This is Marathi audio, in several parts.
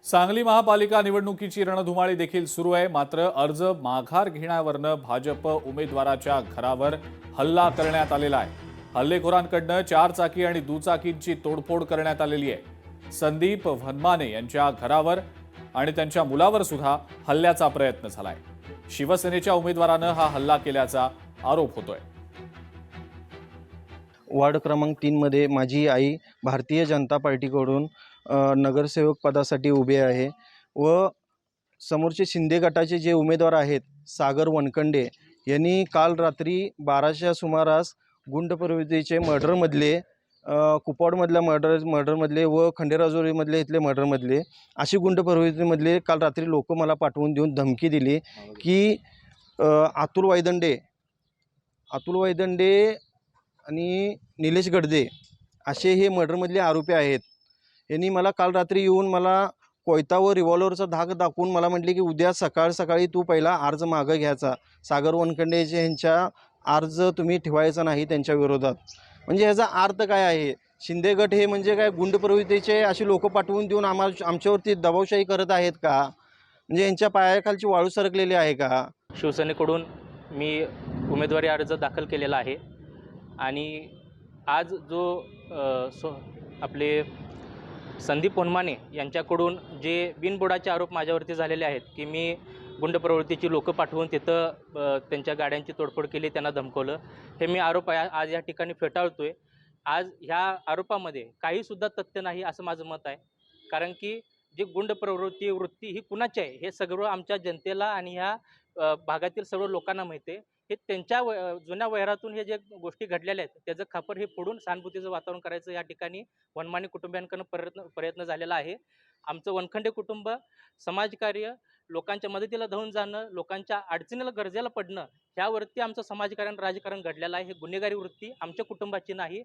सांगली महापालिका निवडणुकीची रणधुमाळी देखील सुरू आहे। मात्र अर्ज माघार घेण्यावरनं भाजप उमेदवाराच्या घरावर हल्ला करण्यात आलेला आहे। हल्लेखोरांकडनं 4 चाकी आणि दुचाकींची तोडफोड करण्यात आलेली आहे। संदीप वनमाने यांच्या घरावर आणि त्यांच्या मुलावर सुद्धा हल्ल्याचा प्रयत्न झालाय। शिवसेनेच्या उमेदवारानं हा हल्ला केल्याचा आरोप होतोय। वार्ड क्रमांक 3 मध्ये माझी आई भारतीय जनता पार्टीकडून नगरसेवक पदासाठी उभे आहे व समोरचे शिंदे गटाचे जे उमेदवार आहेत सागर वनखंडे यांनी काल रात्री 12च्या सुमारास गुंड प्रवृत्तीचे मर्डरमधले कुपवाडमधल्या मर्डरमधले व खंडेराजुरीमधले इथले मर्डरमधले अशी गुंड प्रवृत्तीमधले काल रात्री लोक मला पाठवून देऊन धमकी दिली की अतुल वैदंडे आणि निलेश गडदे असे हे मर्डरमधले आरोपी आहेत। यांनी मला काल रात्री येऊन मला कोयता व रिव्हॉल्वरचा धाक दाखवून मला म्हटले की उद्या सकाळी तू पहिला अर्ज मागं घ्यायचा, सागर वनखंडेचे यांच्या अर्ज तुम्ही ठेवायचा नाही त्यांच्या विरोधात। म्हणजे ह्याचा अर्थ काय आहे? शिंदे गट हे म्हणजे काय गुंड प्रवृत्तीचे अशी लोक पाठवून देऊन आमच्यावरती दबावशाही करत आहेत का? म्हणजे यांच्या पायाखालची वाळू सरकलेली आहे का? शिवसेनेकडून मी उमेदवारी अर्ज दाखल केलेला आहे आणि आज जो आपले संदीप वनमाने यांच्याकडून जे बिनबुडाचे आरोप माझ्यावरती झालेले आहेत की मी गुंड प्रवृत्तीची लोक पाठवून तिथं त्यांच्या गाड्यांची तोडफोड केली, त्यांना धमकवलं, हे मी आरोप आज या ठिकाणी फेटाळतोय। आज ह्या आरोपामध्ये काहीसुद्धा तथ्य नाही असं माझं मत आहे। कारण की जी गुंड वृत्ती ही कुणाची आहे हे सगळं आमच्या जनतेला आणि ह्या भागातील सर्व लोकांना माहिती आहे। हे त्यांच्या जुन्या वैरातून हे जे गोष्टी घडलेल्या आहेत त्याचं खापर हे फोडून सहानुभूतीचं वातावरण करायचं या ठिकाणी वनमाने कुटुंबियांकडून प्रयत्न झालेला आहे। आमचं वनखंडे कुटुंब समाजकार्य, लोकांच्या मदतीला धावून जाणं, लोकांच्या अडचणीला गरजेला पडणं, ह्यावरती आमचं समाजकारण राजकारण घडलेलं आहे। हे गुन्हेगारी वृत्ती आमच्या कुटुंबाची नाही।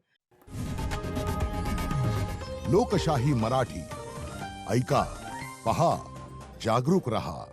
लोकशाही मराठी ऐका, पहा, जागरूक रहा।